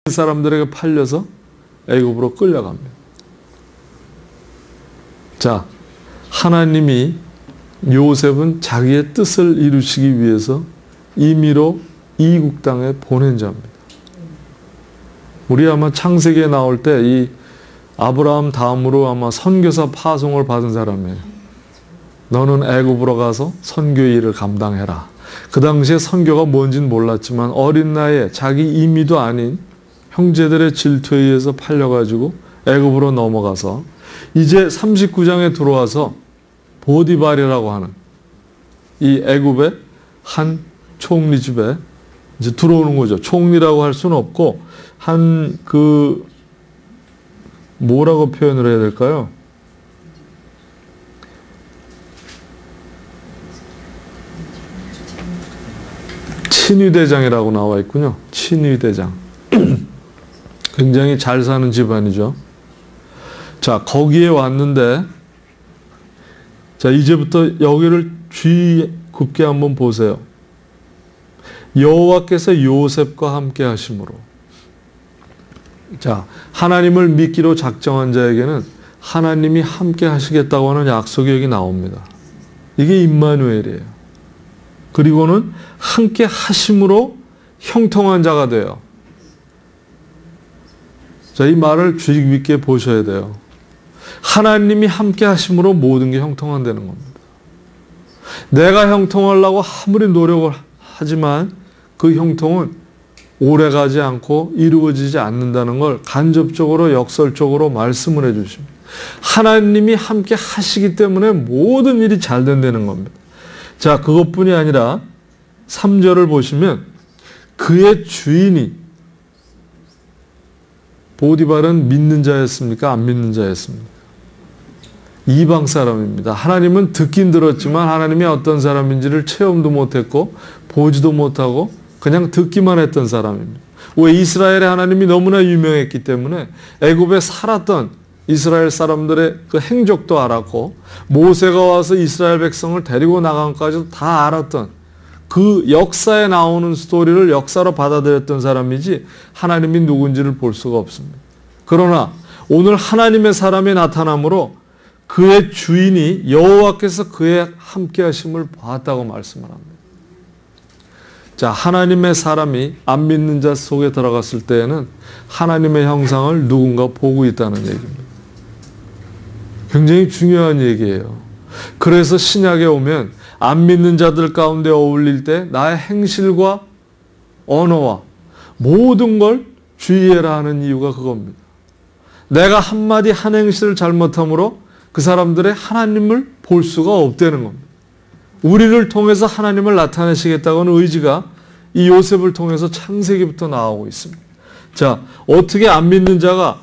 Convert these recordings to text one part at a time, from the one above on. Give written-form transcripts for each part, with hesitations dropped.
사람들에게 팔려서 애굽으로 끌려갑니다. 자, 하나님이 요셉은 자기의 뜻을 이루시기 위해서 임의로 이국 땅에 보낸 자입니다. 우리 아마 창세기에 나올 때 이 아브라함 다음으로 아마 선교사 파송을 받은 사람이에요. 너는 애굽으로 가서 선교의 일을 감당해라. 그 당시에 선교가 뭔지는 몰랐지만 어린 나이에 자기 임의도 아닌 형제들의 질투에 의해서 팔려가지고 애굽으로 넘어가서 이제 39장에 들어와서 보디발이라고 하는 이 애굽의 한 총리 집에 이제 들어오는 거죠. 총리라고 할 수는 없고 한 뭐라고 표현을 해야 될까요? 친위대장이라고 나와 있군요. 친위대장. 굉장히 잘 사는 집안이죠. 자, 거기에 왔는데, 자, 이제부터 여기를 주의 깊게 한번 보세요. 여호와께서 요셉과 함께 하심으로. 자, 하나님을 믿기로 작정한 자에게는 하나님이 함께 하시겠다고 하는 약속이 여기 나옵니다. 이게 임마누엘이에요. 그리고는 함께 하심으로 형통한 자가 돼요. 자, 이 말을 주의 깊게 보셔야 돼요. 하나님이 함께 하심으로 모든 게 형통한다는 겁니다. 내가 형통하려고 아무리 노력을 하지만 그 형통은 오래가지 않고 이루어지지 않는다는 걸 간접적으로 역설적으로 말씀을 해주십니다. 하나님이 함께 하시기 때문에 모든 일이 잘 된다는 겁니다. 자, 그것뿐이 아니라 3절을 보시면 그의 주인이 보디발은 믿는 자였습니까? 안 믿는 자였습니까? 이방 사람입니다. 하나님은 듣긴 들었지만 하나님이 어떤 사람인지를 체험도 못했고 보지도 못하고 그냥 듣기만 했던 사람입니다. 왜? 이스라엘의 하나님이 너무나 유명했기 때문에 애굽에 살았던 이스라엘 사람들의 그 행적도 알았고 모세가 와서 이스라엘 백성을 데리고 나간 것까지도 다 알았던 그 역사에 나오는 스토리를 역사로 받아들였던 사람이지 하나님이 누군지를 볼 수가 없습니다. 그러나 오늘 하나님의 사람이 나타남으로 그의 주인이 여호와께서 그의 함께 하심을 보았다고 말씀을 합니다. 자, 하나님의 사람이 안 믿는 자 속에 들어갔을 때에는 하나님의 형상을 누군가 보고 있다는 얘기입니다. 굉장히 중요한 얘기예요. 그래서 신약에 오면 안 믿는 자들 가운데 어울릴 때 나의 행실과 언어와 모든 걸 주의해라 하는 이유가 그겁니다. 내가 한마디 한 행실을 잘못함으로 그 사람들의 하나님을 볼 수가 없다는 겁니다. 우리를 통해서 하나님을 나타내시겠다고 하는 의지가 이 요셉을 통해서 창세기부터 나오고 있습니다. 자, 어떻게 안 믿는 자가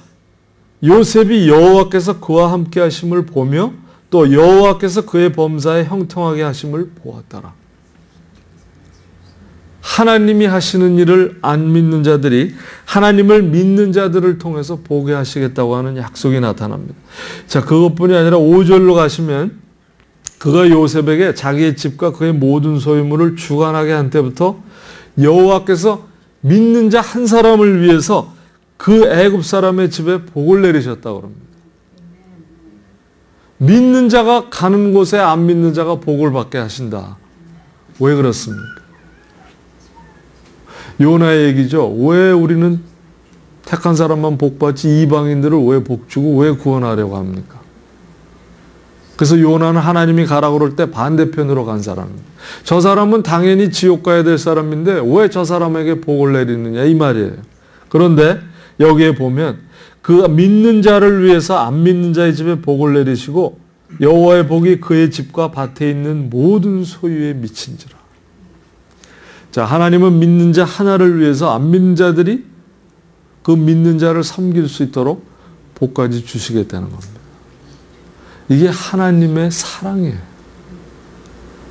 요셉이 여호와께서 그와 함께 하심을 보며 또 여호와께서 그의 범사에 형통하게 하심을 보았더라. 하나님이 하시는 일을 안 믿는 자들이 하나님을 믿는 자들을 통해서 보게 하시겠다고 하는 약속이 나타납니다. 자, 그것뿐이 아니라 5절로 가시면 그가 요셉에게 자기의 집과 그의 모든 소유물을 주관하게 한 때부터 여호와께서 믿는 자 한 사람을 위해서 그 애굽 사람의 집에 복을 내리셨다고 합니다. 믿는 자가 가는 곳에 안 믿는 자가 복을 받게 하신다. 왜 그렇습니까? 요나의 얘기죠. 왜 우리는 택한 사람만 복 받지 이방인들을 왜 복 주고 왜 구원하려고 합니까? 그래서 요나는 하나님이 가라고 그럴 때 반대편으로 간 사람입니다. 저 사람은 당연히 지옥 가야 될 사람인데 왜 저 사람에게 복을 내리느냐 이 말이에요. 그런데 여기에 보면 그 믿는 자를 위해서 안 믿는 자의 집에 복을 내리시고 여호와의 복이 그의 집과 밭에 있는 모든 소유에 미친지라. 자, 하나님은 믿는 자 하나를 위해서 안 믿는 자들이 그 믿는 자를 섬길 수 있도록 복까지 주시겠다는 겁니다. 이게 하나님의 사랑이에요.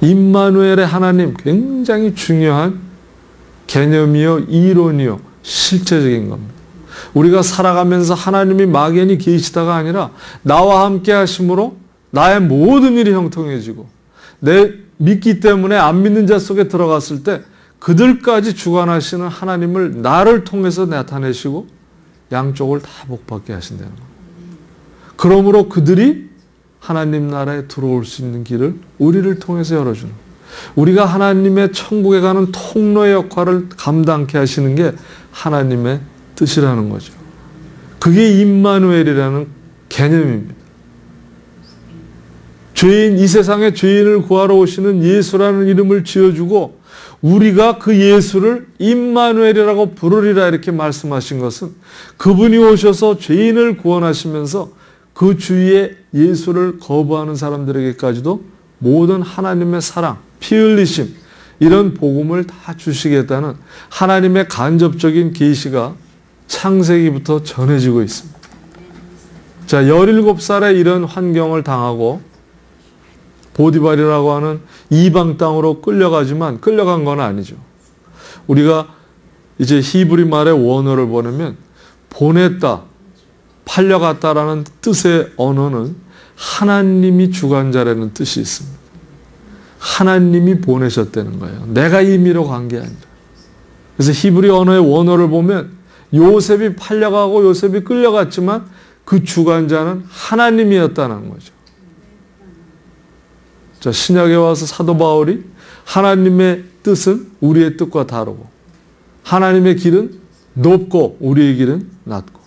임마누엘의 하나님, 굉장히 중요한 개념이요, 이론이요, 실제적인 겁니다. 우리가 살아가면서 하나님이 막연히 계시다가 아니라 나와 함께 하심으로 나의 모든 일이 형통해지고 내 믿기 때문에 안 믿는 자 속에 들어갔을 때 그들까지 주관하시는 하나님을 나를 통해서 나타내시고 양쪽을 다 복받게 하신다는 거예요. 그러므로 그들이 하나님 나라에 들어올 수 있는 길을 우리를 통해서 열어주는 거예요. 우리가 하나님의 천국에 가는 통로의 역할을 감당케 하시는 게 하나님의 뜻이라는 거죠. 그게 임마누엘이라는 개념입니다. 죄인, 이 세상에 죄인을 구하러 오시는 예수라는 이름을 지어주고 우리가 그 예수를 임마누엘이라고 부르리라 이렇게 말씀하신 것은 그분이 오셔서 죄인을 구원하시면서 그 주위에 예수를 거부하는 사람들에게까지도 모든 하나님의 사랑, 피 흘리심 이런 복음을 다 주시겠다는 하나님의 간접적인 계시가 창세기부터 전해지고 있습니다. 자, 17살에 이런 환경을 당하고 보디발이라고 하는 이방 땅으로 끌려가지만 끌려간 건 아니죠. 우리가 이제 히브리 말의 원어를 보내면 보냈다, 팔려갔다라는 뜻의 언어는 하나님이 주관자라는 뜻이 있습니다. 하나님이 보내셨다는 거예요. 내가 임의로 간 게 아니라. 그래서 히브리 언어의 원어를 보면 요셉이 팔려가고 요셉이 끌려갔지만 그 주관자는 하나님이었다는 거죠. 자, 신약에 와서 사도 바울이 하나님의 뜻은 우리의 뜻과 다르고 하나님의 길은 높고 우리의 길은 낮고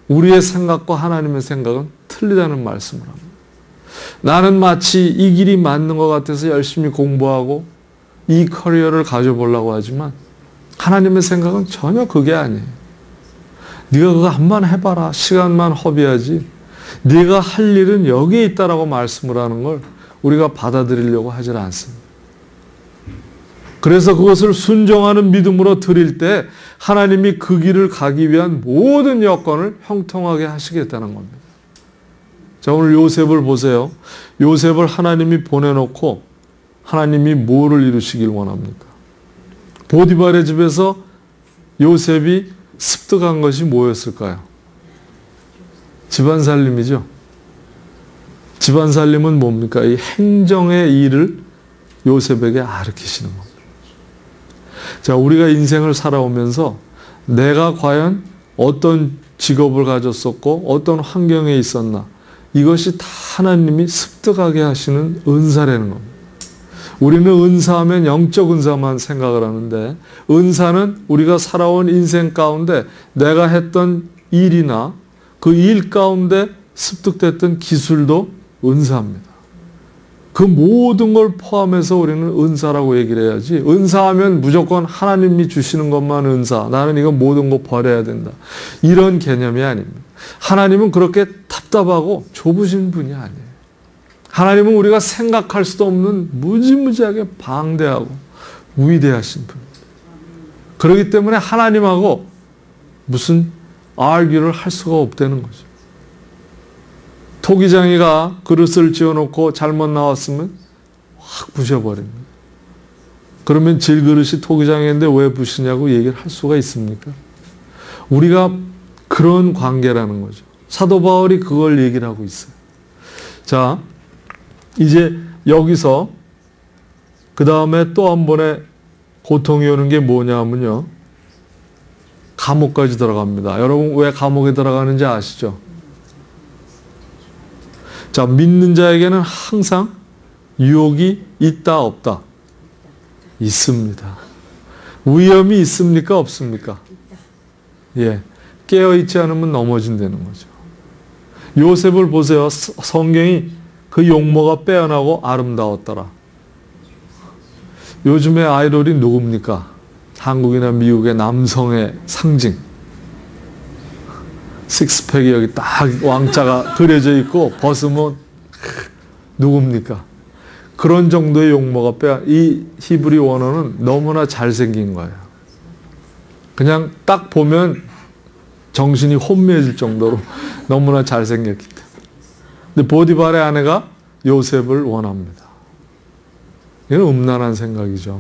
우리의 생각과 하나님의 생각은 틀리다는 말씀을 합니다. 나는 마치 이 길이 맞는 것 같아서 열심히 공부하고 이 커리어를 가져보려고 하지만 하나님의 생각은 전혀 그게 아니에요. 네가 그거 한번 해봐라. 시간만 허비하지. 네가 할 일은 여기에 있다라고 말씀을 하는 걸 우리가 받아들이려고 하질 않습니다. 그래서 그것을 순종하는 믿음으로 드릴 때 하나님이 그 길을 가기 위한 모든 여건을 형통하게 하시겠다는 겁니다. 자, 오늘 요셉을 보세요. 요셉을 하나님이 보내놓고 하나님이 뭐를 이루시길 원합니까? 보디발의 집에서 요셉이 습득한 것이 뭐였을까요? 집안 살림이죠. 집안 살림은 뭡니까? 이 행정의 일을 요셉에게 가르치시는 겁니다. 자, 우리가 인생을 살아오면서 내가 과연 어떤 직업을 가졌었고 어떤 환경에 있었나 이것이 다 하나님이 습득하게 하시는 은사라는 겁니다. 우리는 은사하면 영적 은사만 생각을 하는데 은사는 우리가 살아온 인생 가운데 내가 했던 일이나 그 일 가운데 습득됐던 기술도 은사입니다. 그 모든 걸 포함해서 우리는 은사라고 얘기를 해야지 은사하면 무조건 하나님이 주시는 것만 은사 나는 이거 모든 거 버려야 된다 이런 개념이 아닙니다. 하나님은 그렇게 답답하고 좁으신 분이 아니에요. 하나님은 우리가 생각할 수도 없는 무지무지하게 방대하고 위대하신 분입니다. 그렇기 때문에 하나님하고 무슨 argue를 할 수가 없다는 거죠. 토기장이가 그릇을 지어놓고 잘못 나왔으면 확 부셔버립니다. 그러면 질그릇이 토기장인데 왜 부시냐고 얘기를 할 수가 있습니까? 우리가 그런 관계라는 거죠. 사도 바울이 그걸 얘기를 하고 있어요. 자, 이제 여기서 그 다음에 또 한 번에 고통이 오는 게 뭐냐면요. 감옥까지 들어갑니다. 여러분 왜 감옥에 들어가는지 아시죠? 자, 믿는 자에게는 항상 유혹이 있다 없다? 있습니다. 위험이 있습니까 없습니까? 예, 깨어있지 않으면 넘어진다는 거죠. 요셉을 보세요. 성경이 그 용모가 빼어나고 아름다웠더라. 요즘의 아이돌이 누굽니까? 한국이나 미국의 남성의 상징. 식스팩이 여기 딱 왕자가 그려져 있고 벗으면 누굽니까? 그런 정도의 용모가 이 히브리 원어는 너무나 잘생긴 거예요. 그냥 딱 보면 정신이 혼미해질 정도로 너무나 잘생겼기 때문에. 근데 보디발의 아내가 요셉을 원합니다. 이건 음란한 생각이죠.